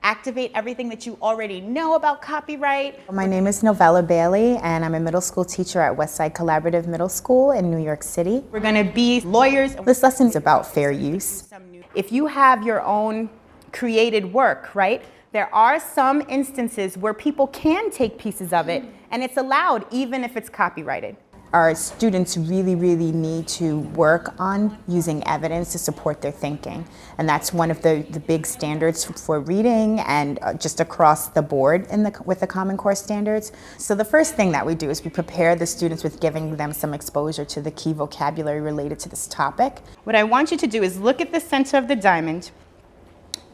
Activate everything that you already know about copyright. My name is Novella Bailey, and I'm a middle school teacher at Westside Collaborative Middle School in New York City. We're going to be lawyers. This lesson is about fair use. If you have your own created work, right, there are some instances where people can take pieces of it, and it's allowed even if it's copyrighted. Our students really need to work on using evidence to support their thinking. And that's one of the big standards for reading and just across the board with the Common Core standards. So the first thing that we do is we prepare the students with giving them some exposure to the key vocabulary related to this topic. What I want you to do is look at the center of the diamond.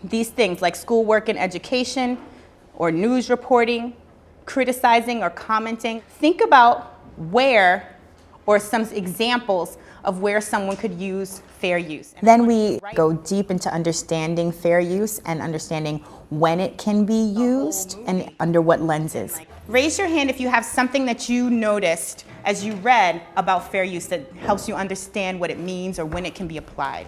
These things like schoolwork and education, or news reporting, criticizing or commenting. Think about where, or some examples of where someone could use fair use. Then we go deep into understanding fair use and understanding when it can be used and under what lenses. Raise your hand if you have something that you noticed as you read about fair use that helps you understand what it means or when it can be applied.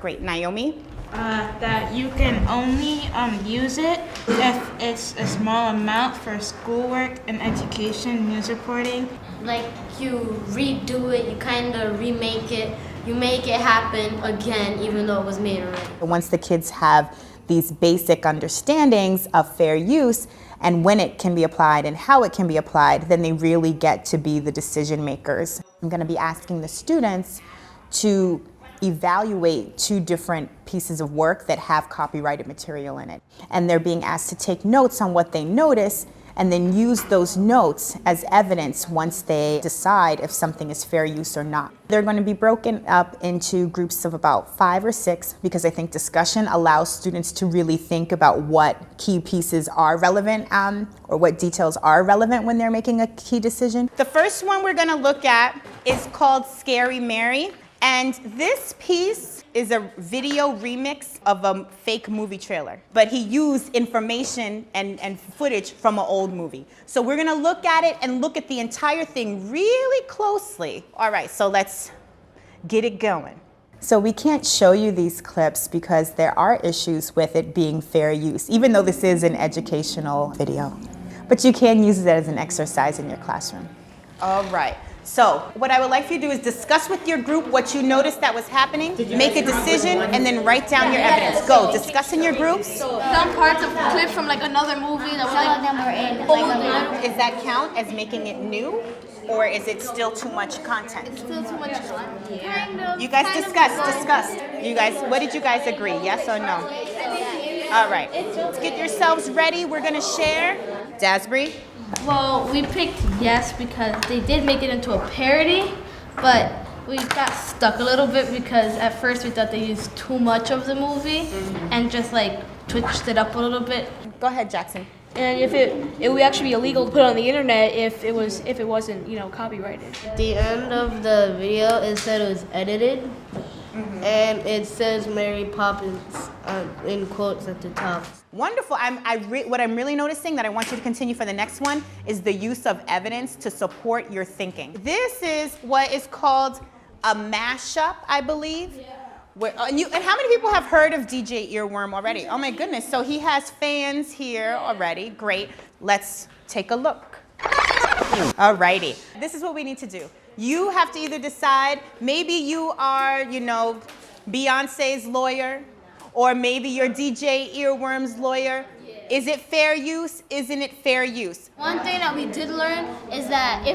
Great. Naomi? That you can only use it if it's a small amount for schoolwork and education, news reporting. Like you redo it, you kind of remake it, you make it happen again even though it was made already. Once the kids have these basic understandings of fair use and when it can be applied and how it can be applied, then they really get to be the decision makers. I'm going to be asking the students to evaluate 2 different pieces of work that have copyrighted material in it. And they're being asked to take notes on what they notice and then use those notes as evidence once they decide if something is fair use or not. They're going to be broken up into groups of about 5 or 6 because I think discussion allows students to really think about what key pieces are relevant or what details are relevant when they're making a key decision. The first one we're going to look at is called Scary Mary. And this piece is a video remix of a fake movie trailer. But he used information and footage from an old movie. So we're going to look at it and look at the entire thing really closely. All right, so let's get it going. So we can't show you these clips because there are issues with it being fair use, even though this is an educational video. But you can use it as an exercise in your classroom. All right. So what I would like for you to do is discuss with your group what you noticed that was happening, make a decision, and then write down your evidence. Go, discuss in your groups. Some parts of clips from like another movie that was Does that count as making it new? Or is it still too much content? It's still too much content. Yeah. You guys discuss. You guys, what did you guys agree? Yes or no? All right. Let's get yourselves ready. We're going to share. Dasbury? Well, we picked yes because they did make it into a parody, but we got stuck a little bit because at first we thought they used too much of the movie and just like twitched it up a little bit. Go ahead, Jackson. And if it would actually be illegal to put it on the internet if it wasn't, you know, copyrighted. At the end of the video, it said it was edited, and it says Mary Poppins in quotes at the top. Wonderful. What I'm really noticing that I want you to continue for the next one is the use of evidence to support your thinking. This is what is called a mashup, I believe. Yeah. And how many people have heard of DJ Earworm already? Oh my goodness, so he has fans here already. Great, let's take a look. Alrighty, this is what we need to do. You have to either decide, maybe you are, you know, Beyonce's lawyer, or maybe you're DJ Earworm's lawyer. Is it fair use? Isn't it fair use? One thing that we did learn is that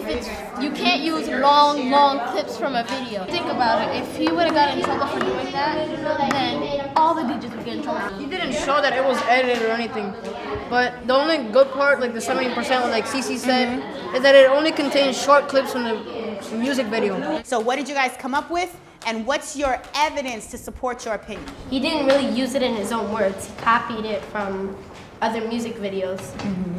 you can't use long clips from a video. Think about it. If he would have gotten in trouble for doing that, then all the DJs would get in trouble. He didn't show that it was edited or anything. But the only good part, like the 70%, like Cece said, is that it only contains short clips from the music video. So what did you guys come up with? And what's your evidence to support your opinion? He didn't really use it in his own words. He copied it from other music videos,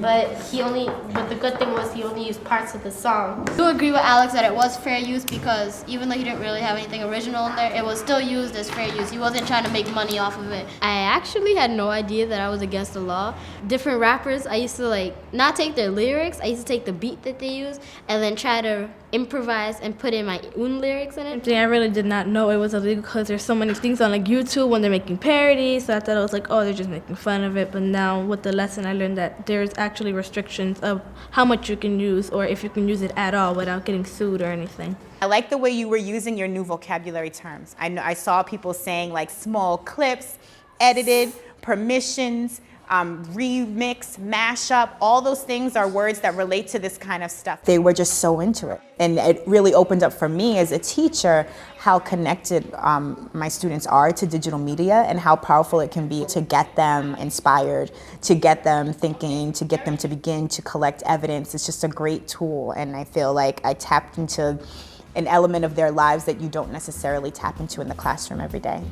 but the good thing was he only used parts of the song. I do agree with Alex that it was fair use because even though he didn't really have anything original in there, it was still used as fair use. He wasn't trying to make money off of it. I actually had no idea that I was against the law. Different rappers, I used to not take their lyrics, I used to take the beat that they use and then try to improvise and put in my own lyrics in it. I really did not know it was illegal because there's so many things on like YouTube when they're making parodies. So I thought it was like, oh, they're just making fun of it. But now with the lesson, I learned that there's actually restrictions of how much you can use or if you can use it at all without getting sued or anything. I like the way you were using your new vocabulary terms. I saw people saying like small clips, edited, permissions, remix, mashup. All those things are words that relate to this kind of stuff. They were just so into it. And it really opened up for me as a teacher how connected my students are to digital media and how powerful it can be to get them inspired, to get them thinking, to get them to begin to collect evidence. It's just a great tool. And I feel like I tapped into an element of their lives that you don't necessarily tap into in the classroom every day.